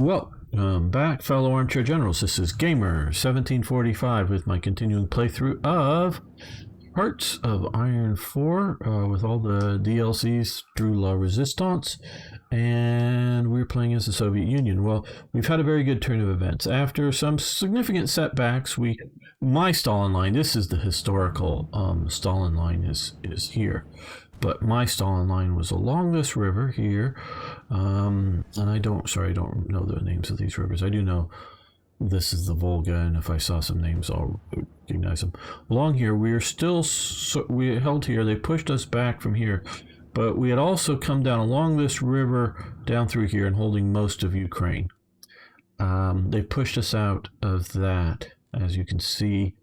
Welcome back, fellow armchair generals. This is Gamer 1745 with my continuing playthrough of Hearts of Iron 4 with all the DLCs through La Résistance, and we're playing as the Soviet Union. Well, we've had a very good turn of events. After some significant setbacks, my Stalin line, this is the historical Stalin line is here. But my Stalin line was along this river here, and I don't know the names of these rivers. I do know this is the Volga, and if I saw some names, I'll recognize them. Along here, we held here. They pushed us back from here, but we had also come down along this river, down through here, and holding most of Ukraine. They pushed us out of that, as you can see,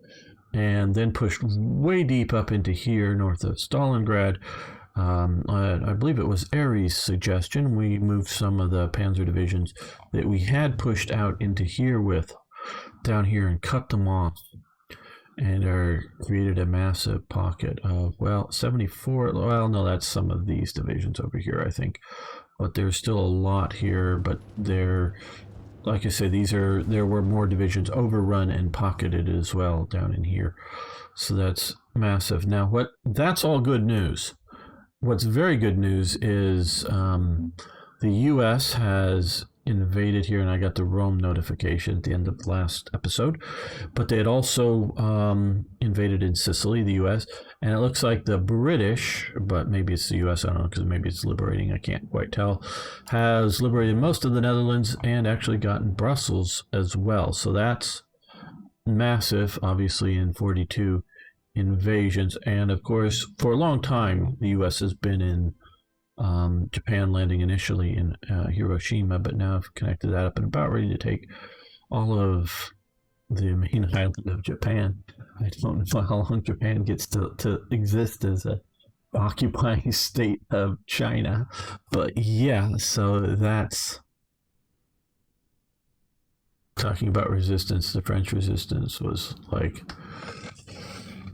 and then pushed way deep up into here, north of Stalingrad. I believe it was Aries' suggestion. We moved some of the panzer divisions that we had pushed out into here down here and cut them off, and created a massive pocket of, 74. Well, no, that's some of these divisions over here, I think. But there's still a lot here, but like I said, there were more divisions overrun and pocketed as well down in here. So that's massive. Now, that's all good news. What's very good news is the U.S. has invaded here, and I got the Rome notification at the end of the last episode. But they had also invaded in Sicily, the U.S., and it looks like the British, but maybe it's the U.S., I don't know, because maybe it's liberating, I can't quite tell, has liberated most of the Netherlands and actually gotten Brussels as well. So that's massive, obviously, in 42 invasions. And of course, for a long time, the U.S. has been in Japan, landing initially in Hiroshima, but now I've connected that up and about ready to take all of the main island of Japan. I don't know how long Japan gets to exist as a occupying state of China, but yeah, so that's talking about resistance. The French resistance was like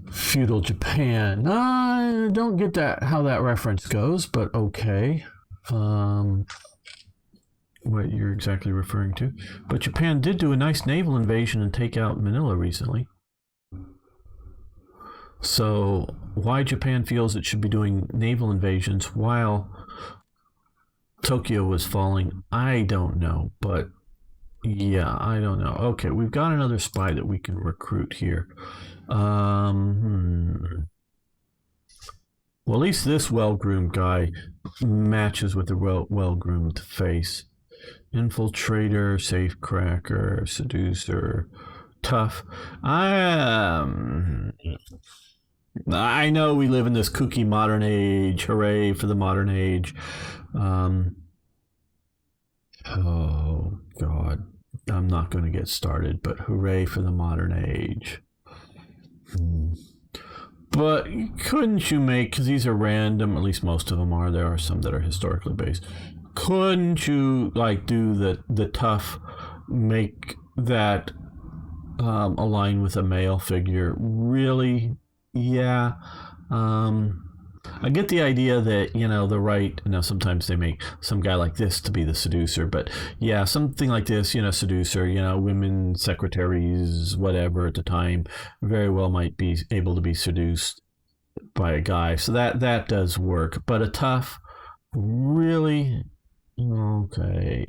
feudal Japan. I don't get how that reference goes, but okay. What you're exactly referring to. But Japan did do a nice naval invasion and take out Manila recently. So why Japan feels it should be doing naval invasions while Tokyo was falling, I don't know. But yeah, I don't know. Okay, we've got another spy that we can recruit here. Well, at least this well-groomed guy matches with the well-groomed face. Infiltrator, safecracker, seducer, tough. I know we live in this kooky modern age. Hooray for the modern age. Oh, God. I'm not going to get started, but hooray for the modern age. But couldn't you make, because these are random, at least most of them are, there are some that are historically based, couldn't you like do the tough, make that align with a male figure? Really? Yeah. I get the idea that, the right, sometimes they make some guy like this to be the seducer, but yeah, something like this, seducer, women secretaries, whatever at the time, very well might be able to be seduced by a guy. So that does work. But a tough, really? Okay,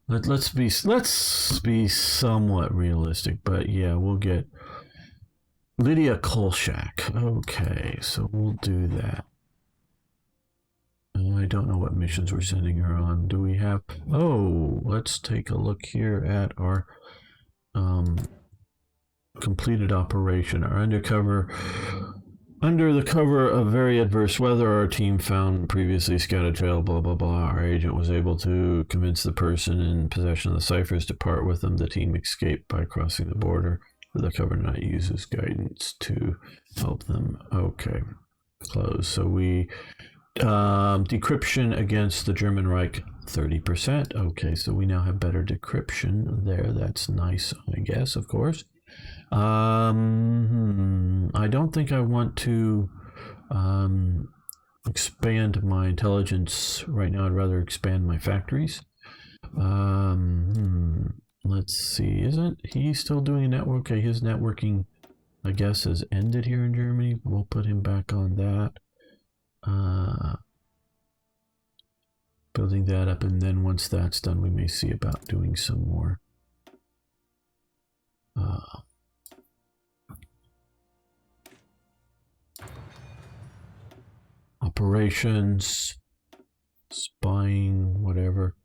let's be somewhat realistic, but yeah, we'll get Lydia Kolchak. Okay, so we'll do that. I don't know what missions we're sending her on. Do we have... Oh, let's take a look here at our completed operation. Our under the cover of very adverse weather, our team found previously scouted trail, blah, blah, blah. Our agent was able to convince the person in possession of the ciphers to part with them. The team escaped by crossing the border. The cover not uses guidance to help them. Okay, close. So we decryption against the German Reich 30%. Okay, so we now have better decryption there. That's nice, I guess, of course. I don't think I want to expand my intelligence right now. I'd rather expand my factories. Let's see. Isn't he still doing a network? Okay, his networking, I guess, has ended here in Germany. We'll put him back on that. Building that up, and then once that's done, we may see about doing some more. Operations, spying, whatever.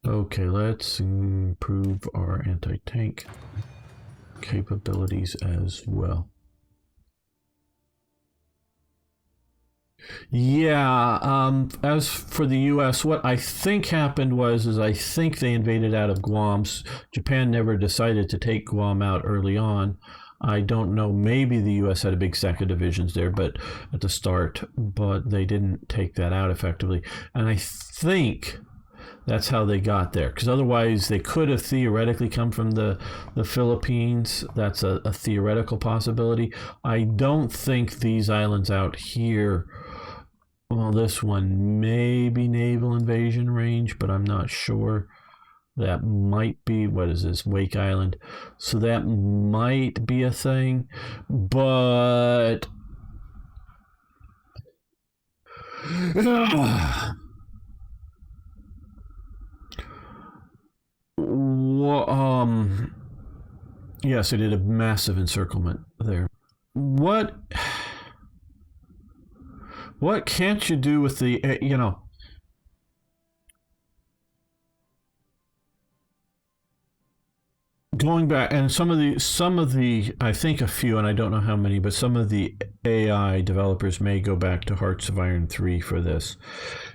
Okay, let's improve our anti-tank capabilities as well. Yeah, as for the U.S., what I think happened is I think they invaded out of Guam. Japan never decided to take Guam out early on. I don't know, maybe the U.S. had a big stack of divisions there but at the start, but they didn't take that out effectively. And I think that's how they got there, because otherwise they could have theoretically come from the Philippines. That's a theoretical possibility. I don't think these islands out here, well, this one may be naval invasion range, but I'm not sure. That might be, what is this, Wake Island? So that might be a thing, but yes, it did a massive encirclement there. What can't you do with the, going back, and some of the I think a few, and I don't know how many, but some of the AI developers may go back to Hearts of Iron 3 for this.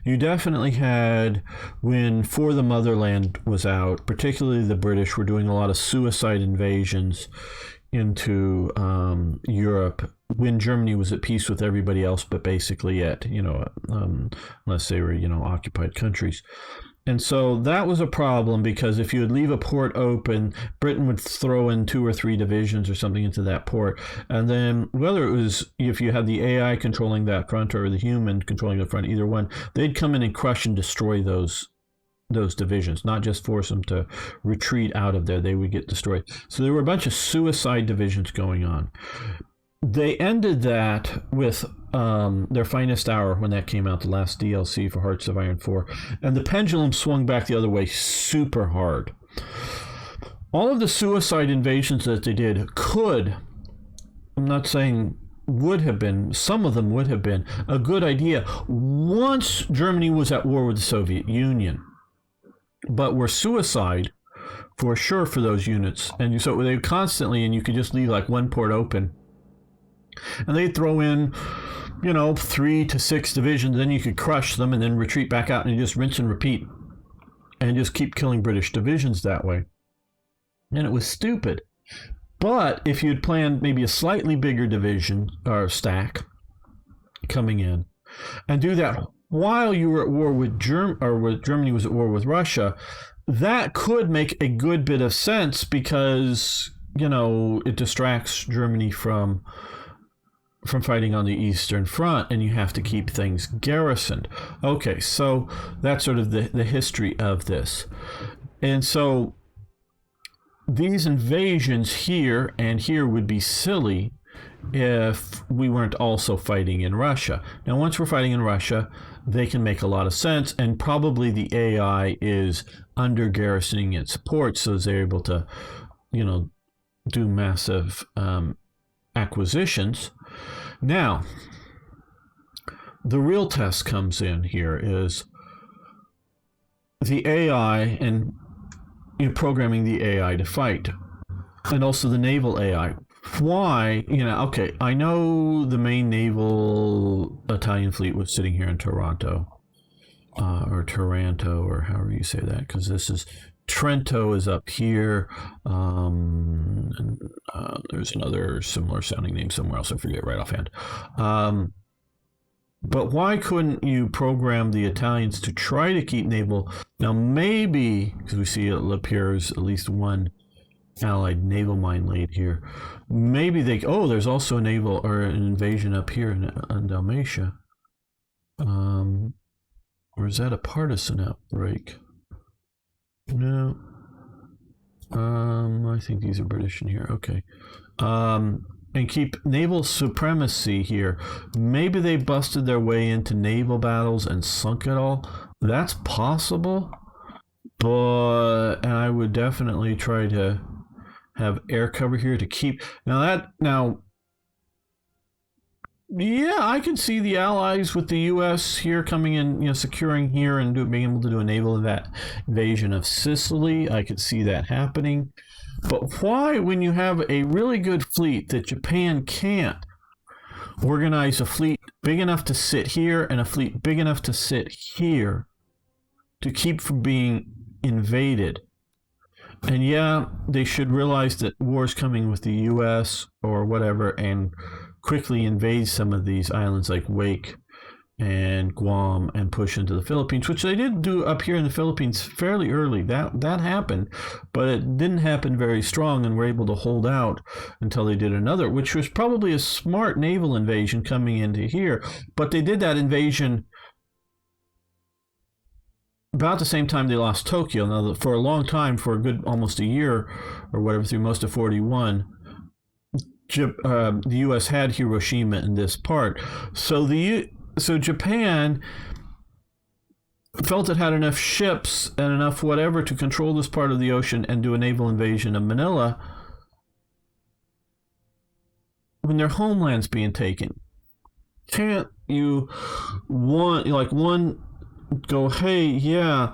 You definitely had, when For the Motherland was out, particularly the British were doing a lot of suicide invasions into Europe when Germany was at peace with everybody else, but basically at, unless they were, occupied countries. And so that was a problem, because if you would leave a port open, Britain would throw in 2 or 3 divisions or something into that port. And then whether it was, if you had the AI controlling that front or the human controlling the front, either one, they'd come in and crush and destroy those divisions, not just force them to retreat out of there. They would get destroyed. So there were a bunch of suicide divisions going on. They ended that with their finest hour when that came out, the last DLC for Hearts of Iron 4, and the pendulum swung back the other way super hard. All of the suicide invasions that they did could, I'm not saying would have been, some of them would have been a good idea once Germany was at war with the Soviet Union, but were suicide for sure for those units. And so they constantly, and you could just leave like one port open, and they'd throw in, 3 to 6 divisions, then you could crush them and then retreat back out and just rinse and repeat and just keep killing British divisions that way. And it was stupid. But if you'd planned maybe a slightly bigger division or stack coming in, and do that while you were at war with Germany was at war with Russia, that could make a good bit of sense, because, it distracts Germany from fighting on the Eastern Front, and you have to keep things garrisoned. Okay, so that's sort of the history of this. And so these invasions here and here would be silly if we weren't also fighting in Russia. Now, once we're fighting in Russia, they can make a lot of sense, and probably the AI is under garrisoning its ports, so they're able to, do massive acquisitions. Now, the real test comes in here is the AI and programming the AI to fight, and also the naval AI. Why? Okay, I know the main naval Italian fleet was sitting here in Toronto, or Taranto, or however you say that, because this is Trento is up here. And, there's another similar sounding name somewhere else. I forget right offhand. But why couldn't you program the Italians to try to keep naval? Now, maybe, because we see it appears at least one Allied naval mine laid here. Maybe there's also a naval or an invasion up here in Dalmatia. Or is that a partisan outbreak? No. I think these are British in here. Okay. And keep naval supremacy here. Maybe they busted their way into naval battles and sunk it all. That's possible. And I would definitely try to have air cover here to keep. Yeah, I can see the Allies with the U.S. here coming in, securing here and being able to do a naval invasion of Sicily. I could see that happening. But why, when you have a really good fleet that Japan can't organize a fleet big enough to sit here and a fleet big enough to sit here to keep from being invaded? And yeah, they should realize that war's coming with the U.S. or whatever and quickly invade some of these islands like Wake and Guam and push into the Philippines, which they did do up here in the Philippines fairly early. That happened, but it didn't happen very strong, and were able to hold out until they did another, which was probably a smart naval invasion coming into here. But they did that invasion about the same time they lost Tokyo. Now, for a long time, for a good almost a year or whatever, through most of 41, the U.S. had Hiroshima in this part. So Japan felt it had enough ships and enough whatever to control this part of the ocean and do a naval invasion of Manila when their homeland's being taken. Can't you go, hey, yeah,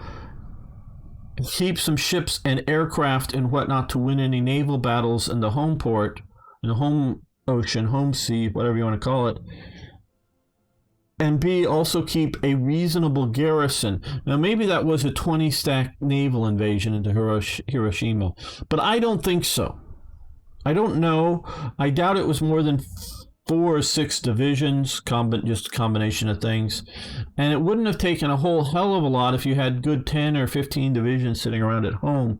keep some ships and aircraft and whatnot to win any naval battles in the home port, in the home ocean, home sea, whatever you want to call it, and B, also keep a reasonable garrison. Now, maybe that was a 20-stack naval invasion into Hiroshima, but I don't think so. I don't know. I doubt it was more than 4 or 6 divisions, just a combination of things. And it wouldn't have taken a whole hell of a lot if you had good 10 or 15 divisions sitting around at home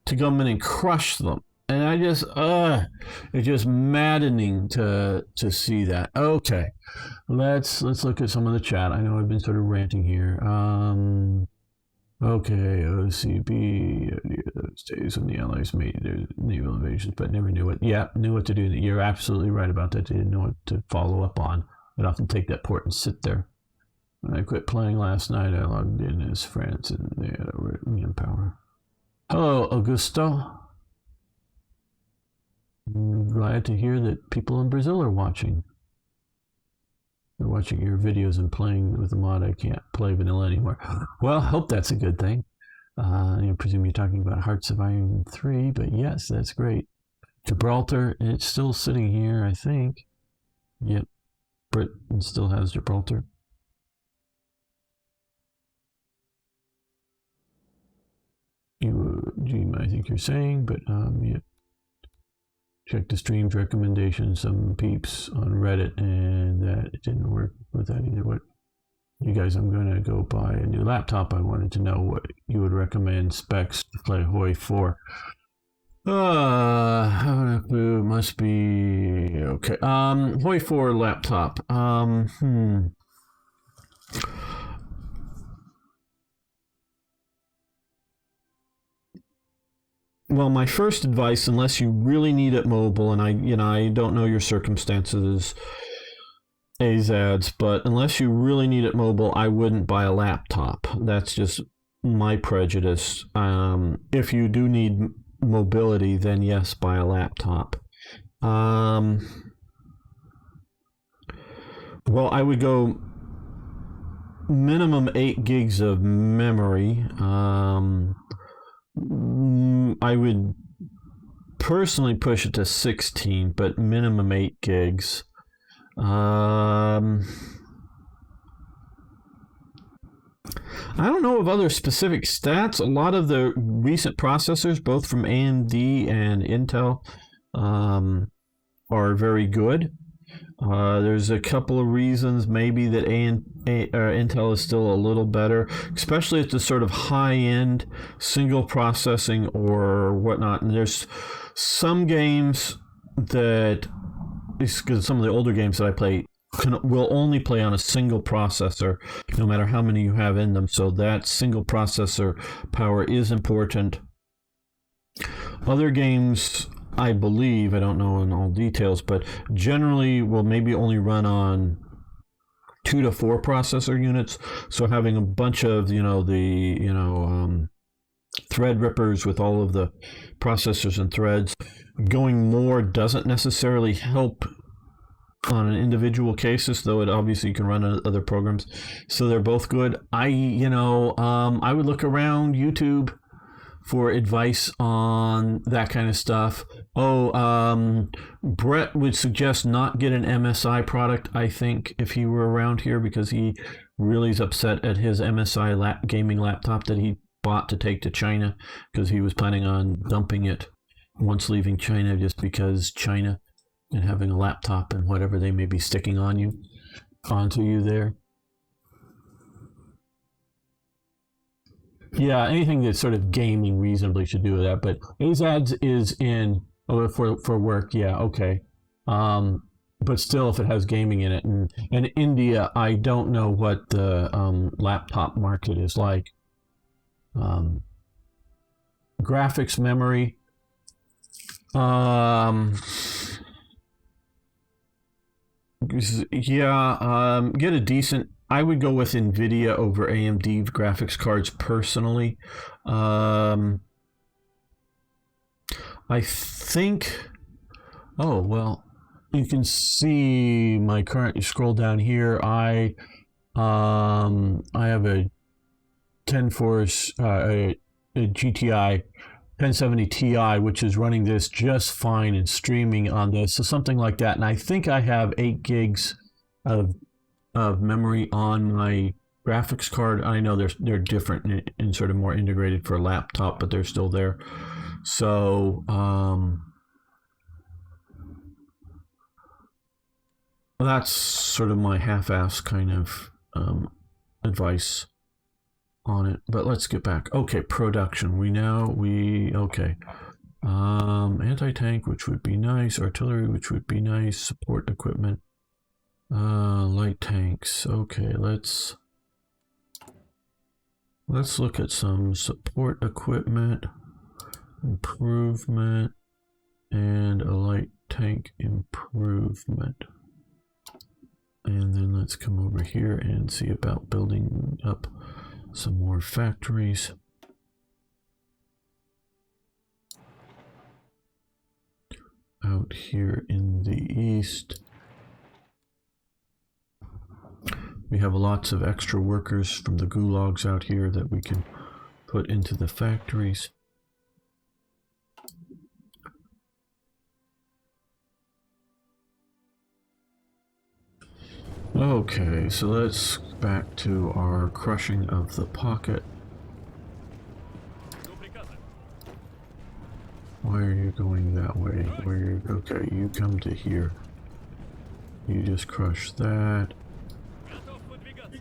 to come in and crush them. And it's just maddening to see that. Okay, let's look at some of the chat. I know I've been sort of ranting here. Okay, OCB, those days when the Allies made their naval invasions, but never knew what to do. You're absolutely right about that. They didn't know what to follow up on. They'd often take that port and sit there. When I quit playing last night, I logged in as France, and they had a power. Hello, Augusto. I'm glad to hear that people in Brazil are watching. They're watching your videos and playing with the mod. I can't play vanilla anymore. Well, hope that's a good thing. I presume you're talking about Hearts of Iron 3, but yes, that's great. Gibraltar, it's still sitting here, I think. Yep, Britain still has Gibraltar. I think you're saying, but yeah. Check the stream's recommendations, some peeps on Reddit, and that it didn't work with that either. What you guys, I'm going to go buy a new laptop. I wanted to know what you would recommend specs to play Hoi 4. Must be okay. Hoi 4 laptop. Well, my first advice, unless you really need it mobile, and I don't know your circumstances, AZADs, but unless you really need it mobile, I wouldn't buy a laptop. That's just my prejudice. If you do need mobility, then yes, buy a laptop. Well, I would go minimum 8 gigs of memory. I would personally push it to 16, but minimum 8 gigs. I don't know of other specific stats. A lot of the recent processors, both from AMD and Intel, are very good. There's a couple of reasons maybe that Intel is still a little better, especially at the sort of high-end single processing or whatnot. And there's some games that, because some of the older games that I play will only play on a single processor, no matter how many you have in them. So that single processor power is important. Other games, I believe, I don't know in all details, but generally will maybe only run on 2 to 4 processor units. So having a bunch of thread rippers with all of the processors and threads, going more doesn't necessarily help on an individual cases, though it obviously can run on other programs. So they're both good. I would look around YouTube for advice on that kind of stuff. Brett would suggest not get an MSI product, I think, if he were around here, because he really is upset at his MSI gaming laptop that he bought to take to China, because he was planning on dumping it once leaving China, just because China and having a laptop and whatever they may be sticking onto you there. Yeah, anything that's sort of gaming reasonably should do with that. But AZADS is in for work. Yeah, okay. But still, if it has gaming in it, and in India, I don't know what the laptop market is like. Graphics memory. Get a decent. I would go with NVIDIA over AMD graphics cards personally. I think. Oh well, you can see my current. You scroll down here. I have a 10 Force a GTI 1070 Ti, which is running this just fine and streaming on this, so something like that. And I think I have 8 gigs of memory on my graphics card. I know they're different and sort of more integrated for a laptop, but they're still there. So that's sort of my half-ass kind of advice on it. But let's get back. Okay, production. Okay. Anti-tank, which would be nice. Artillery, which would be nice. Support equipment. Light tanks. Okay, let's look at some support equipment improvement and a light tank improvement. And then let's come over here and see about building up some more factories. Out here in the east, we have lots of extra workers from the gulags out here that we can put into the factories. Okay, so let's back to our crushing of the pocket. Why are you going that way? Okay, you come to here. You just crush that.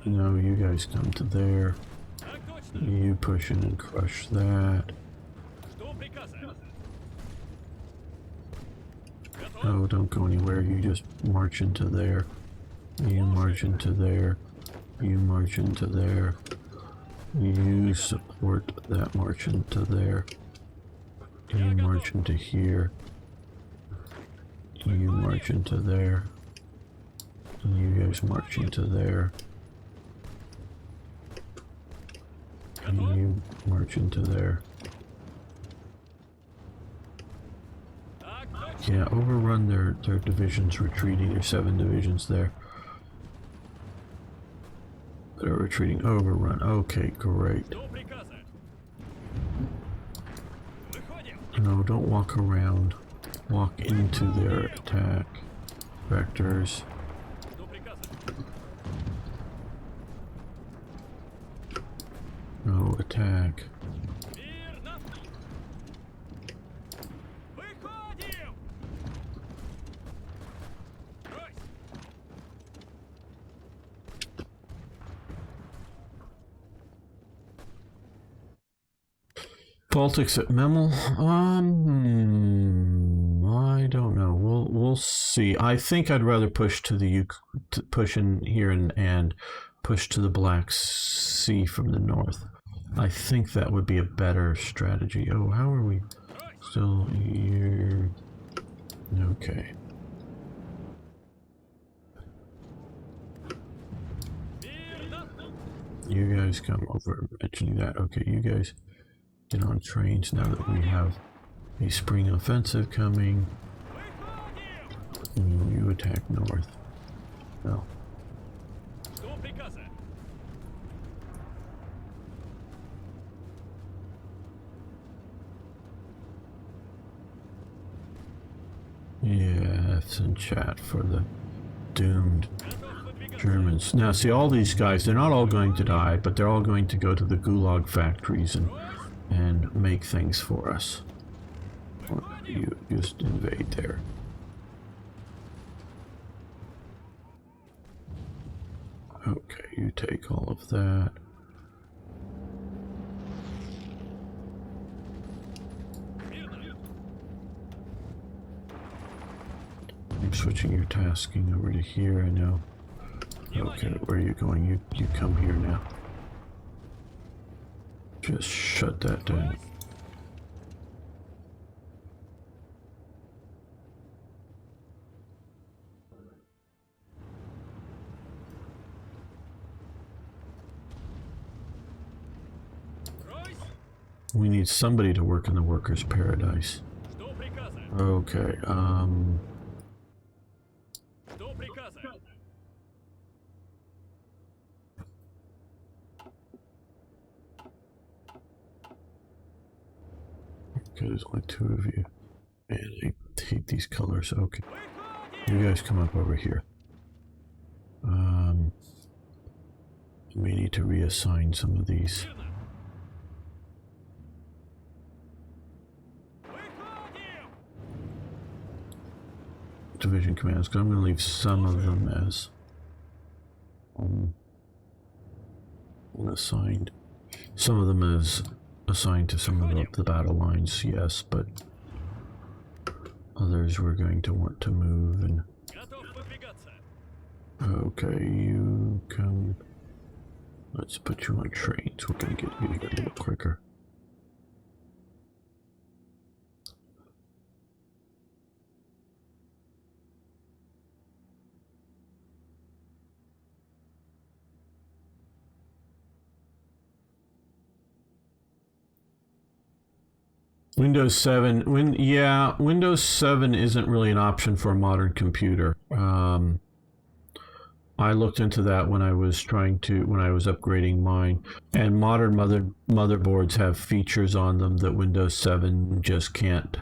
No, you guys come to there. You push in and crush that. No, don't go anywhere. You just march into there. You march into there. You march into there. You support that march into there. You march into here. You march into there. And you guys march into there. And you march into there. Yeah, overrun their divisions retreating. There's 7 divisions there. They're retreating. Overrun. Okay, great. No, don't walk around. Walk into their attack vectors. No, attack. Politics at Memel. I don't know. We'll see. I think I'd rather push to the push in here and push to the Black Sea from the north. I think that would be a better strategy. Oh, how are we still here? Okay. You guys come over, mentioning that. Okay, you guys get on trains now that we have a spring offensive coming. You attack north. No. Yeah, F's in chat for the doomed Germans. Now, see, all these guys, they're not all going to die, but they're all going to go to the gulag factories and make things for us. Or you just invade there. Okay, you take all of that. I'm switching your tasking over to here, I know. Okay, where are you going? You come here now. Just shut that down. We need somebody to work in the workers' paradise. Okay, okay, there's only two of you. Man, I hate these colors. Okay. You guys come up over here. We need to reassign some of these. Division commands, because I'm going to leave some of them as unassigned. Some of them as assigned to some of the battle lines, yes, but others we're going to want to move. And okay, you come. Let's put you on trains. We're going to get you here a little quicker. Windows 7, Windows 7 isn't really an option for a modern computer. I looked into that when I was upgrading mine, and modern motherboards have features on them that Windows 7 just can't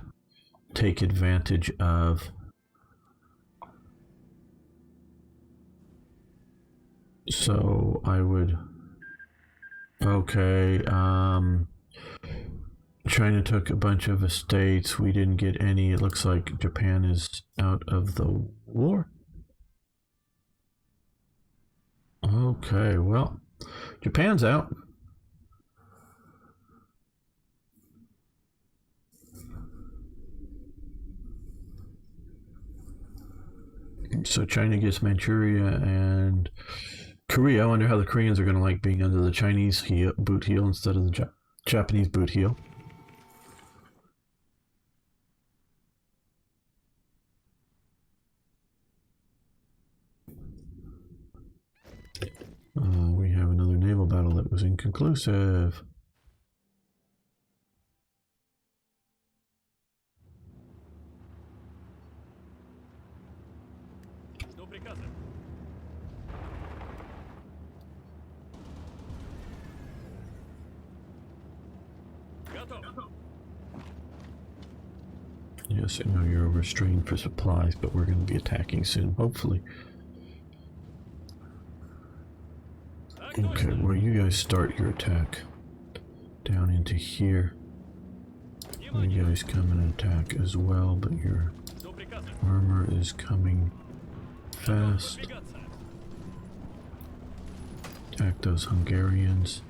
take advantage of. So I would, okay, China took a bunch of estates. We didn't get any. It looks like Japan is out of the war. Okay, well, Japan's out. So China gets Manchuria and Korea. I wonder how the Koreans are going to like being under the Chinese boot heel instead of the Japanese boot heel. We have another naval battle that was inconclusive. Yes, I know you're overstrained for supplies, but we're going to be attacking soon, hopefully. Okay, well, you guys start your attack down into here. You guys come and attack as well, but your armor is coming fast. Attack those Hungarians.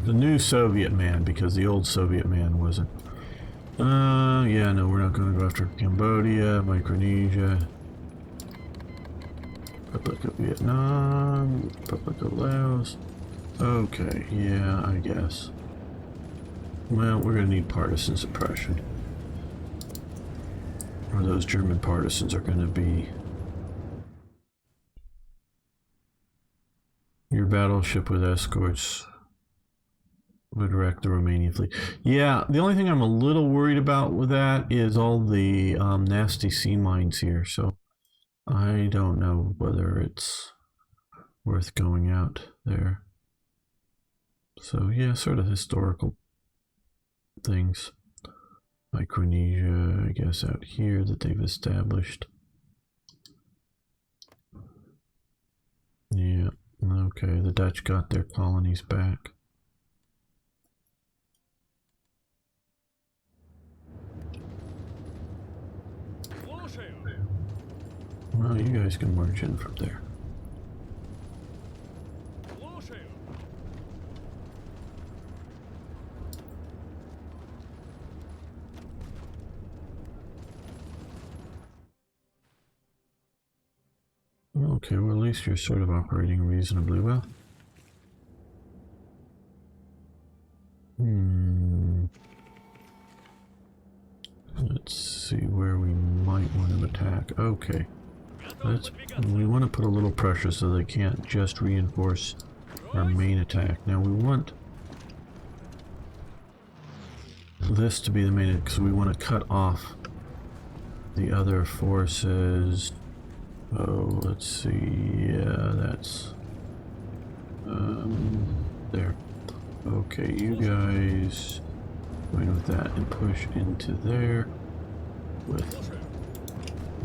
The new Soviet man, because the old Soviet man wasn't. Yeah, no, we're not going to go after Cambodia, Micronesia, Republic of Vietnam, Republic of Laos. Okay, yeah, I guess. Well, we're going to need partisan suppression. Or those German partisans are going to be... Your battleship with escorts would wreck the Romanian fleet. Yeah, the only thing I'm a little worried about with that is all the nasty sea mines here, so I don't know whether it's worth going out there. So yeah, sort of historical things. Micronesia, I guess, out here that they've established. Yeah, okay, the Dutch got their colonies back. Well, you guys can march in from there. Okay, well, at least you're sort of operating reasonably well. Let's see where we might want to attack. Okay. We want to put a little pressure so they can't just reinforce our main attack. Now we want this to be the main, because we want to cut off the other forces. Oh, let's see. Yeah, that's there. Okay, you guys go in with that and push into there with...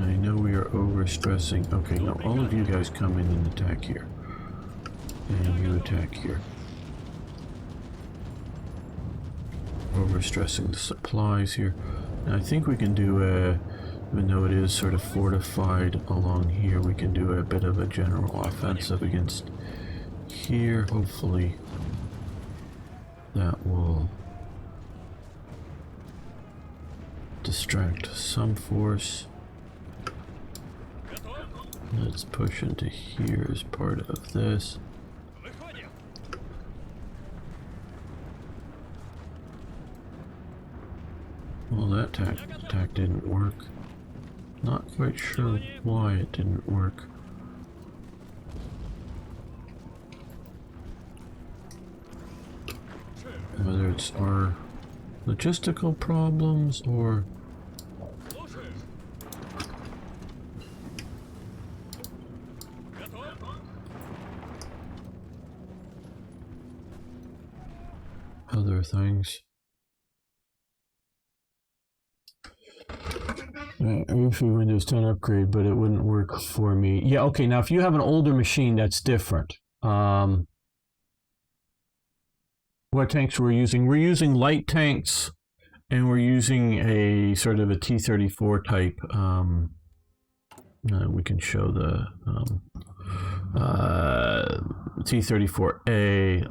I know we are overstressing. Okay, now all of you guys come in and attack here. And you attack here. Overstressing the supplies here. Now I think we can do a... Even though it is sort of fortified along here, we can do a bit of a general offensive against here. Hopefully that will distract some force. Let's push into here as part of this. Well, that attack didn't work. Not quite sure why it didn't work. Whether it's our logistical problems or other things. If Windows 10 upgrade, but it wouldn't work for me. Yeah, okay, now if you have an older machine, that's different. What tanks we're using? We're using light tanks, and we're using a sort of a T-34 type. We can show the T-34A.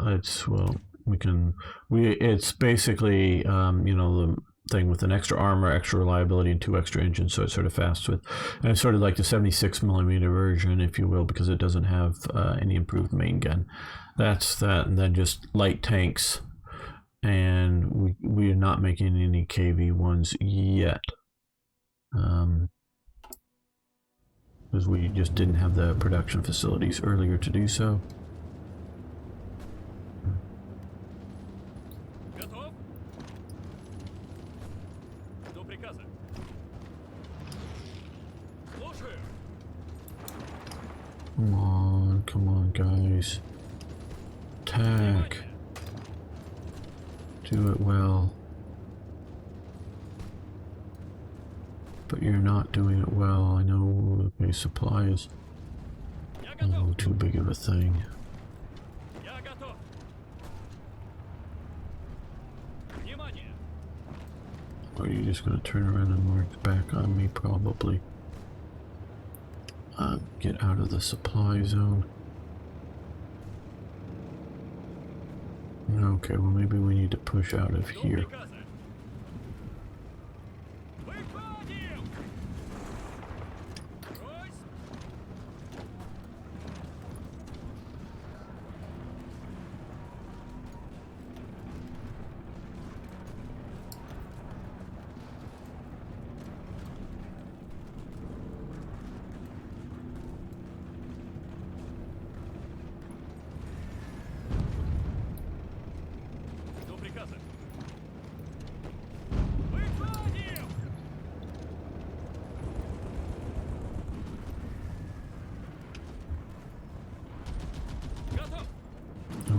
It's basically, you know, the thing with an extra armor, extra reliability, and 2 extra engines, so it's sort of fast with, and it's sort of like the 76mm version, if you will, because it doesn't have any improved main gun. That's that, and then just light tanks, and we are not making any KV-1s yet, because we just didn't have the production facilities earlier to do so. Come on, guys. Attack. Do it well. But you're not doing it well. I know. Okay, supply is a little too big of a thing. Or are you just going to turn around and march back on me? Probably. Get out of the supply zone. Okay, well maybe we need to push out of here.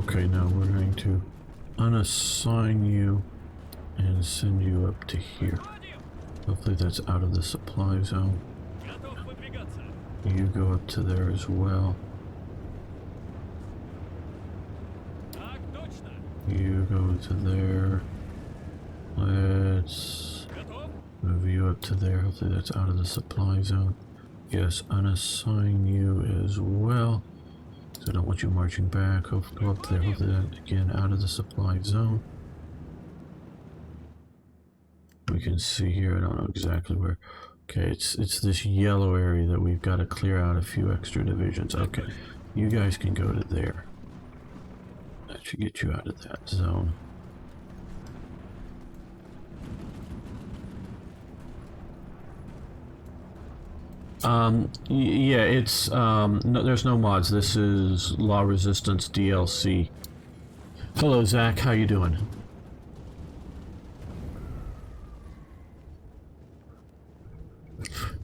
Okay, now we're going to unassign you and send you up to here. Hopefully that's out of the supply zone. You go up to there as well. You go to there. Let's move you up to there. Hopefully that's out of the supply zone. Yes, unassign you as well. So I don't want you marching back. Hopefully go up there. Hopefully that again out of the supply zone. We can see here, I don't know exactly where. Okay, it's this yellow area that we've got to clear out a few extra divisions. Okay, you guys can go to there. That should get you out of that zone. Yeah, it's no, there's no mods. This is Law Resistance DLC. Hello, Zach. How you doing?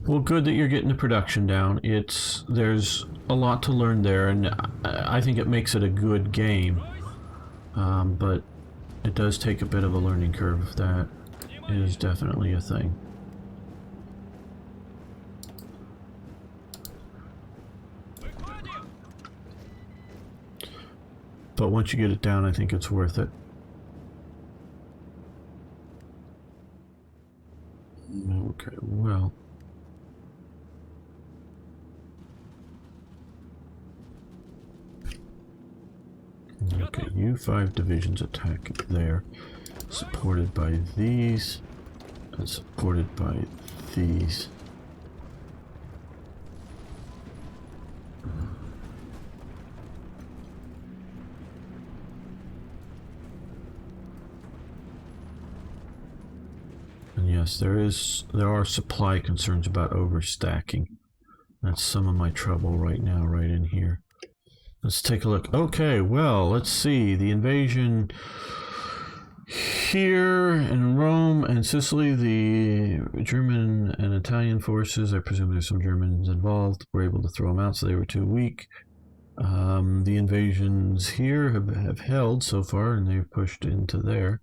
Well, good that you're getting the production down. There's a lot to learn there, and I think it makes it a good game. But it does take a bit of a learning curve. That is definitely a thing. But once you get it down, I think it's worth it. Okay, well. Okay, U5 divisions attack there. Supported by these. And supported by these. Yes, there are supply concerns about overstacking. That's some of my trouble right now, right in here. Let's take a look. Okay, well, let's see. The invasion here in Rome and Sicily, the German and Italian forces, I presume there's some Germans involved, were able to throw them out, so they were too weak. The invasions here have held so far, and they've pushed into there.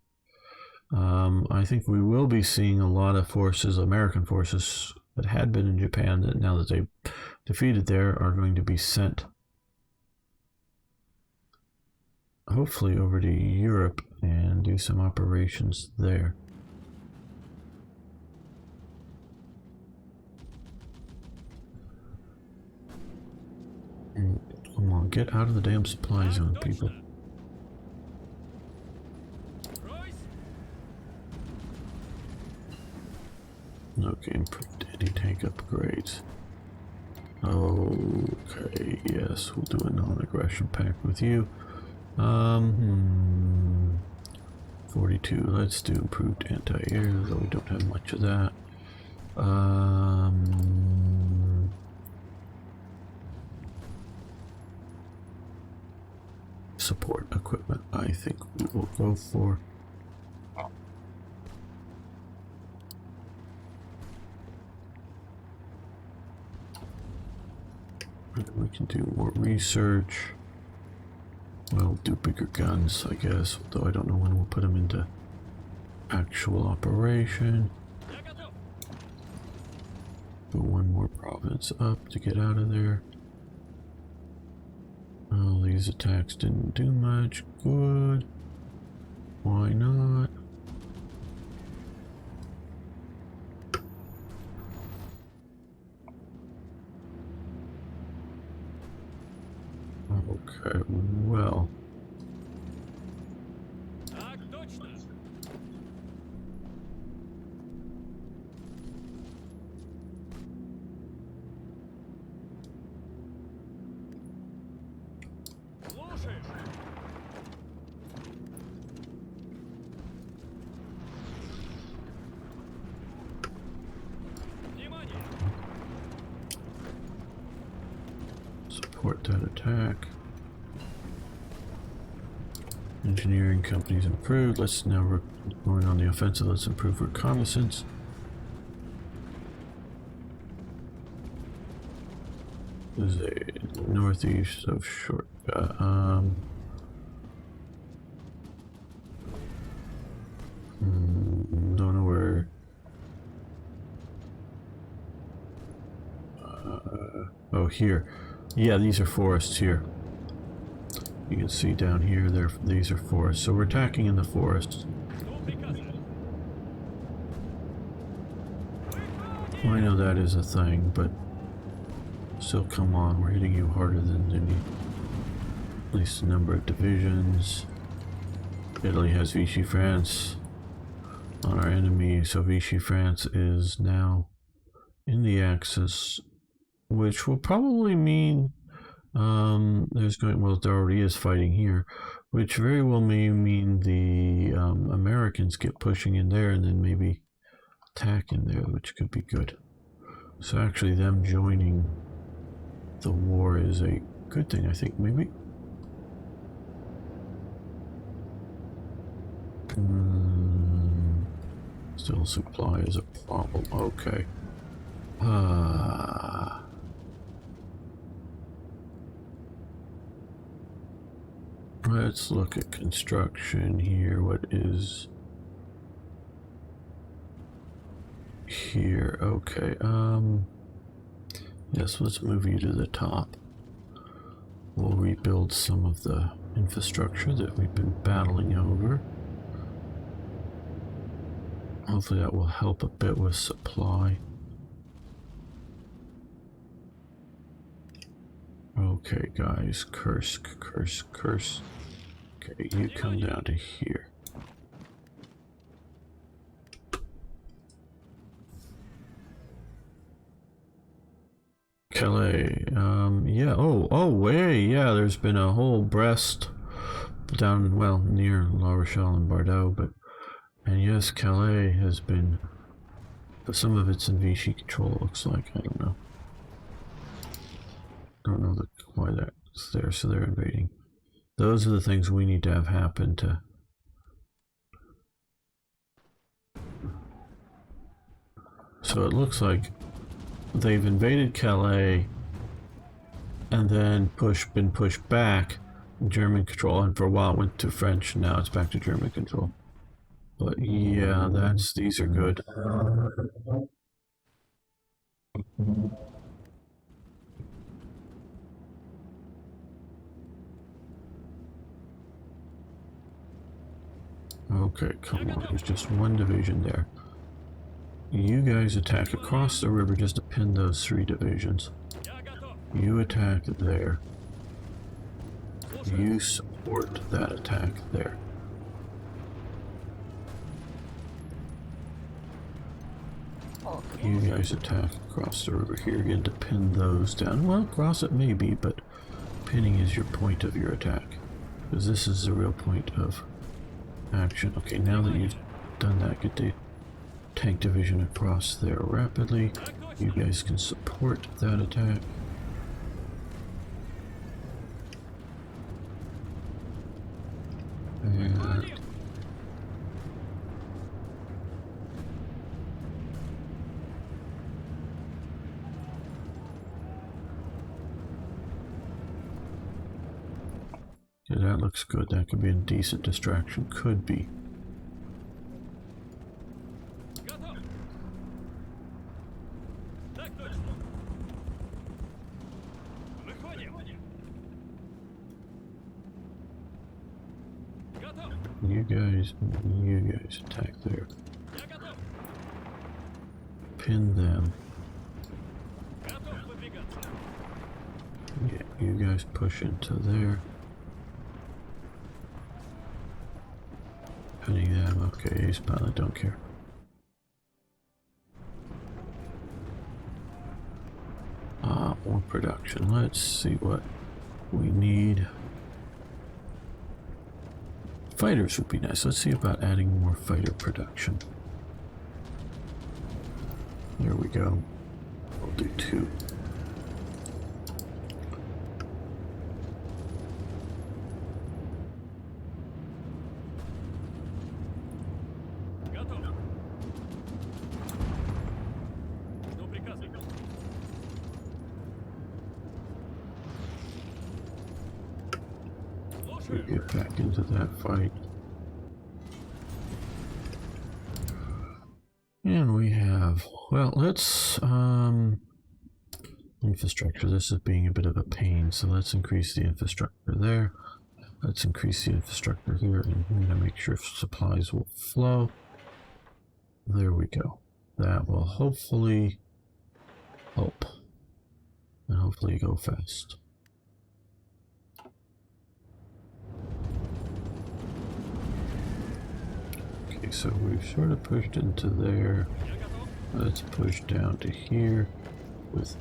I think we will be seeing a lot of forces, American forces that had been in Japan, that now that they've defeated there, are going to be sent hopefully over to Europe and do some operations there. Come on, get out of the damn supply zone, people. Okay, improved anti-tank upgrades. Okay, yes, we'll do a non-aggression pact with you. 42, let's do improved anti-air, though we don't have much of that. Support equipment, I think we will go for. We can do more research. We'll do bigger guns, I guess, although I don't know when we'll put them into actual operation. Go one more province up to get out of there. Oh, these attacks didn't do much good. Why not? Okay, well. Support that attack. Engineering companies improved. We're going on the offensive. Let's improve reconnaissance. This is a northeast of shortcut. Don't know where. Oh, here. Yeah, these are forests here. You can see down here, these are forests. So we're attacking in the forests. Well, I know that is a thing, but still, come on, we're hitting you harder than any. At least the number of divisions. Italy has Vichy France on our enemy, so Vichy France is now in the Axis, which will probably mean there already is fighting here, which very well may mean the Americans get pushing in there and then maybe attack in there, which could be good. So actually them joining the war is a good thing, I think. Maybe still supply is a problem. Okay. Let's look at construction here. What is here? Okay. Yes, let's move you to the top. We'll rebuild some of the infrastructure that we've been battling over. Hopefully that will help a bit with supply. Okay, guys, Kursk. Okay, you come down to here. Calais, yeah, yeah, there's been a whole Brest down, well, near La Rochelle and Bordeaux, and yes, Calais has been, but some of it's in Vichy control, it looks like. I don't know. Why that's there, so they're invading. Those are the things we need to have happen to. So it looks like they've invaded Calais and then been pushed back German control, and for a while it went to French, and now it's back to German control. But yeah, these are good. Okay, come on, there's just one division there. You guys attack across the river just to pin those 3 divisions. You attack there. You support that attack there. You guys attack across the river here again to pin those down. Well, cross it maybe, but pinning is your point of your attack. Because this is the real point of action. Okay, now that you've done that, get the tank division across there rapidly. You guys can support that attack. And yeah, that looks good. That could be a decent distraction. Could be. You guys attack there. Pin them. Yeah, you guys push into there. Pinning them. Okay, ace pilot, don't care. More production. Let's see what we need. Fighters would be nice. Let's see about adding more fighter production. There we go. We'll do 2. We get back into that fight. And we have, well, let's, infrastructure. This is being a bit of a pain, so let's increase the infrastructure there. Let's increase the infrastructure here, and we're going to make sure supplies will flow. There we go. That will hopefully help, and hopefully go fast. Okay, so we've sort of pushed into there. Let's push down to here with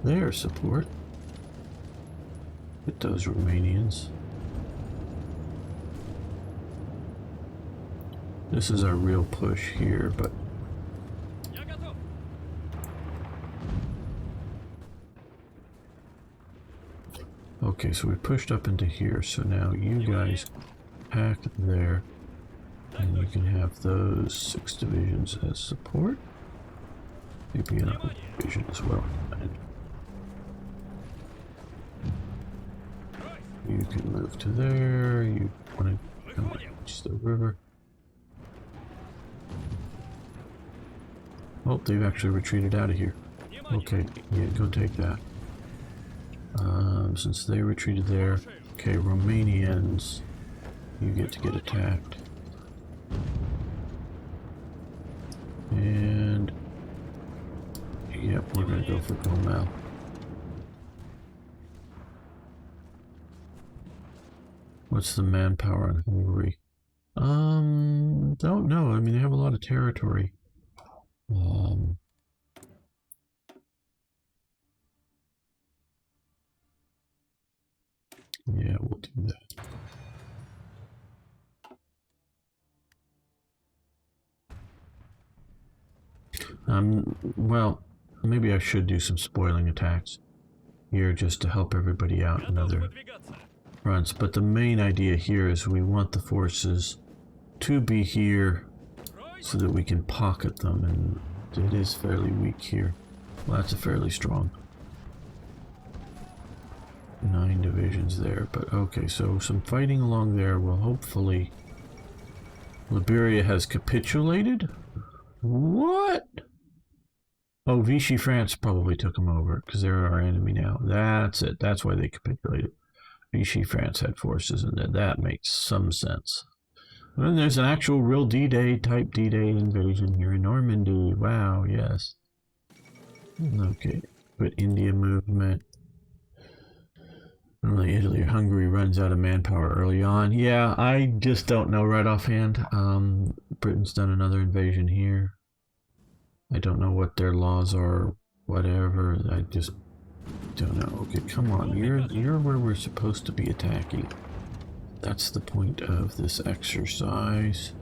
their support. Get those Romanians. This is our real push here, but okay, so we pushed up into here, so now you guys pack there, and you can have those 6 divisions as support. Maybe another division as well. And you can move to there, you want to come reach the river. Oh, they've actually retreated out of here. Okay, yeah, go take that. Since they retreated there, okay, Romanians, you get to get attacked. And yep, we're gonna go for Gomel. What's the manpower on Hungary? Don't know. I mean, they have a lot of territory. Yeah, we'll do that. Well, maybe I should do some spoiling attacks here just to help everybody out in other fronts. But the main idea here is we want the forces to be here so that we can pocket them, and it is fairly weak here. Well, that's a fairly strong. 9 divisions there, but okay, so some fighting along there will hopefully... Liberia has capitulated? What? Oh, Vichy France probably took them over, because they're our enemy now. That's it, that's why they capitulated. Vichy France had forces, and that makes some sense. And then there's an actual real D-Day type D-Day invasion here in Normandy. Wow, yes. Okay, but India movement. Normally Italy or Hungary runs out of manpower early on. Yeah, I just don't know right offhand. Britain's done another invasion here. I don't know what their laws are, whatever. I just don't know. Okay, come on. You're where we're supposed to be attacking. That's the point of this exercise.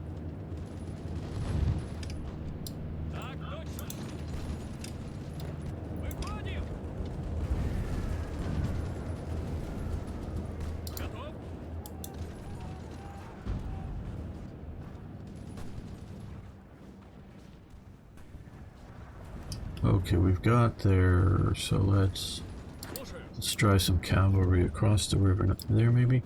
Okay, we've got there, so let's try some cavalry across the river and up there maybe.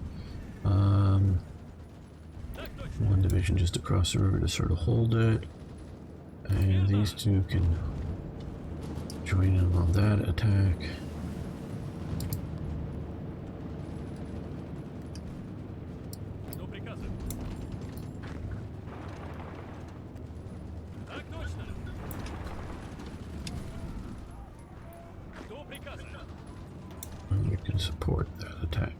One division just across the river to sort of hold it, and these two can join in on that attack. And we can support that attack.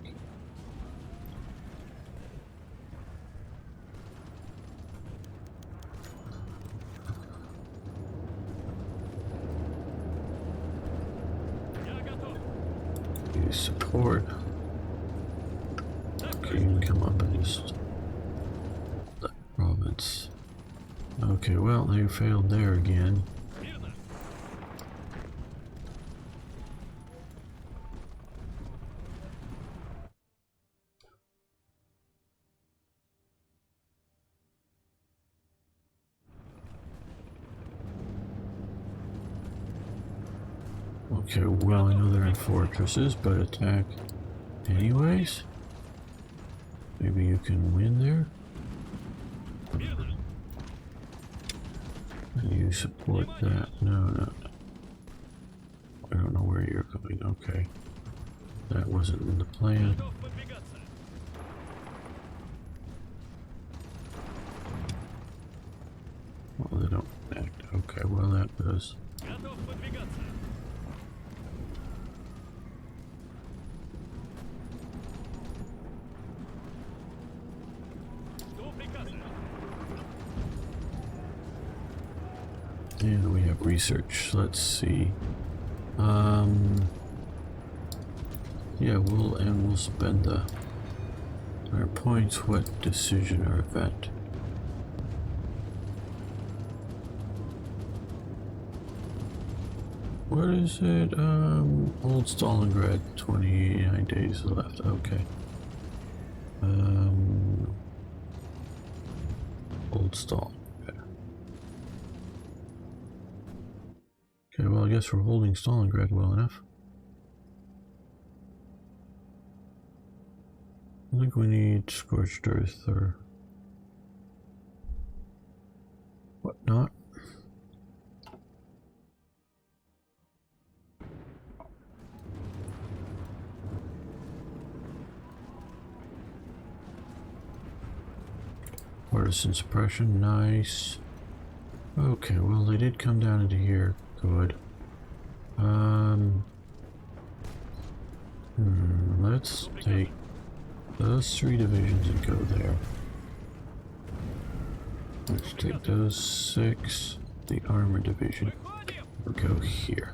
Support. Okay, you can come up and just province. Okay, well, they failed there again. Okay, well, I know they're in fortresses, but attack anyways? Maybe you can win there? And you support that? No. I don't know where you're going. Okay. That wasn't in the plan. Well, they don't connect. Okay, well, that does. And we have research. Let's see. Yeah, we'll spend our points. What decision or event? What is it? Old Stalingrad, 29 days left. Okay. Old Stalin. Okay, well, I guess we're holding Stalingrad well enough. I think we need Scorched Earth or whatnot. Partisan suppression, nice. Okay, well, they did come down into here. Good. Let's take those 3 divisions and go there. Let's take those 6, the armor division, and go here.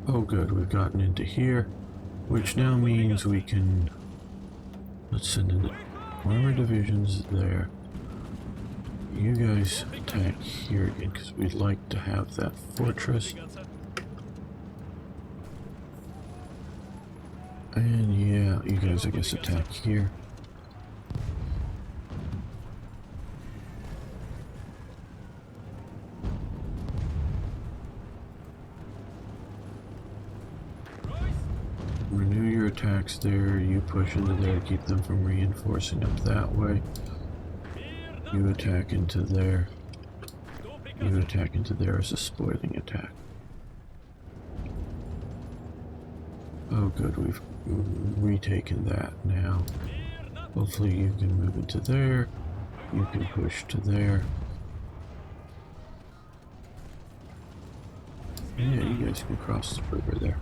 Oh good, we've gotten into here, which now means we can, let's send in the armor divisions there. You guys attack here again, because we'd like to have that fortress. And yeah, you guys I guess attack here. Renew your attacks there, you push into there, keep them from reinforcing up that way. You attack into there. You attack into there as a spoiling attack. Oh good, we've retaken that now. Hopefully you can move into there. You can push to there. Yeah, you guys can cross the river there.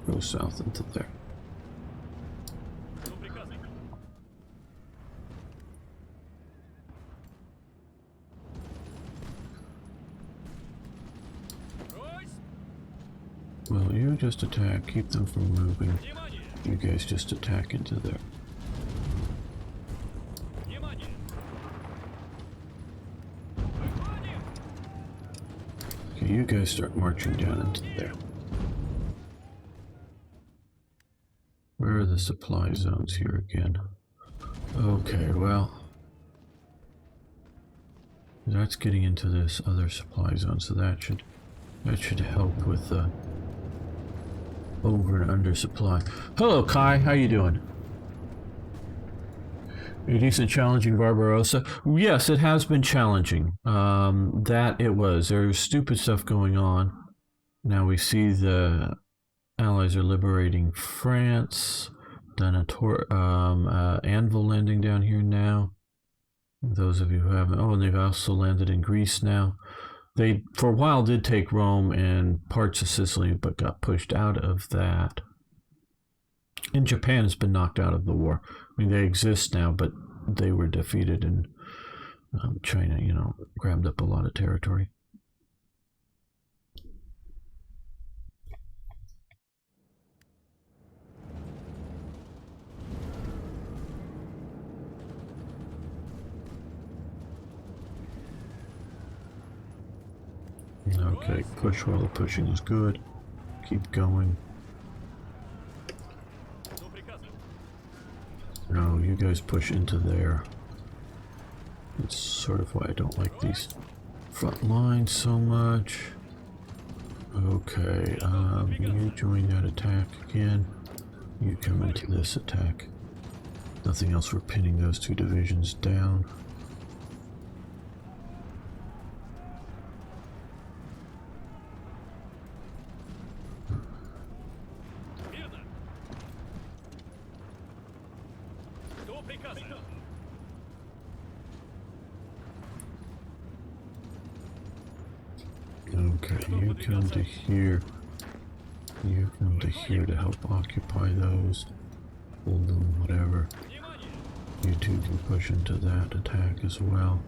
Go south into there. Well, you just attack, keep them from moving. You guys just attack into there. Okay, you guys start marching down into there. Where are the supply zones here again? Okay, well, that's getting into this other supply zone, so that should help with the over and under supply. Hello, Kai. How you doing? A decent challenging Barbarossa. Yes, it has been challenging. That it was. There's stupid stuff going on. Now we see the Allies are liberating France. Done a anvil landing down here now. Those of you who haven't, and they've also landed in Greece now. They, for a while, did take Rome and parts of Sicily, but got pushed out of that. And Japan has been knocked out of the war. I mean, they exist now, but they were defeated and China, grabbed up a lot of territory. Okay, push while the pushing is good. Keep going. No, you guys push into there. It's sort of why I don't like these front lines so much. Okay, you join that attack again. You come into this attack. Nothing else for pinning those two divisions down. Okay, you come to here. You come to here to help occupy those. Hold them, whatever. You two can push into that attack as well.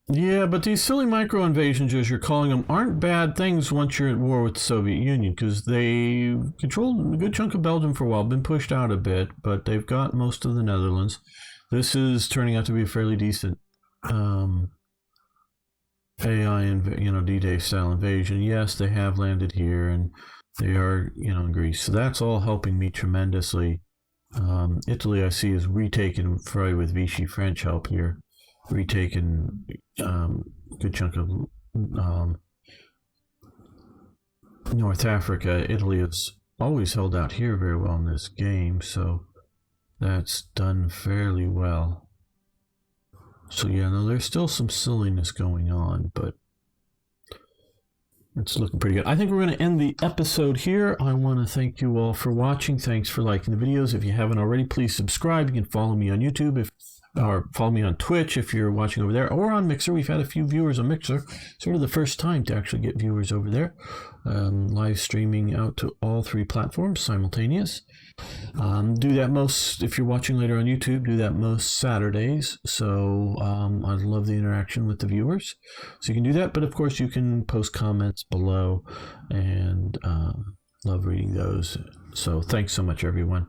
Yeah, but these silly micro invasions, as you're calling them, aren't bad things once you're at war with the Soviet Union, because they controlled a good chunk of Belgium for a while, been pushed out a bit, but they've got most of the Netherlands. This is turning out to be a fairly decent AI and D-Day style invasion. Yes, they have landed here, and they are in Greece, so that's all helping me tremendously. Italy, I see, is retaken probably with Vichy French help here. Retaken good chunk of North Africa. Italy has always held out here very well in this game, so that's done fairly well. So yeah, no, there's still some silliness going on, but it's looking pretty good. I think we're going to end the episode here. I want to thank you all for watching. Thanks for liking the videos. If you haven't already, please subscribe. You can follow me on YouTube or follow me on Twitch if you're watching over there, or on Mixer. We've had a few viewers on Mixer. Sort of the first time to actually get viewers over there. Live streaming out to all three platforms simultaneous. Do that most, if you're watching later on YouTube, do that most Saturdays. So I love the interaction with the viewers. So you can do that, but of course you can post comments below, and love reading those. So thanks so much, everyone.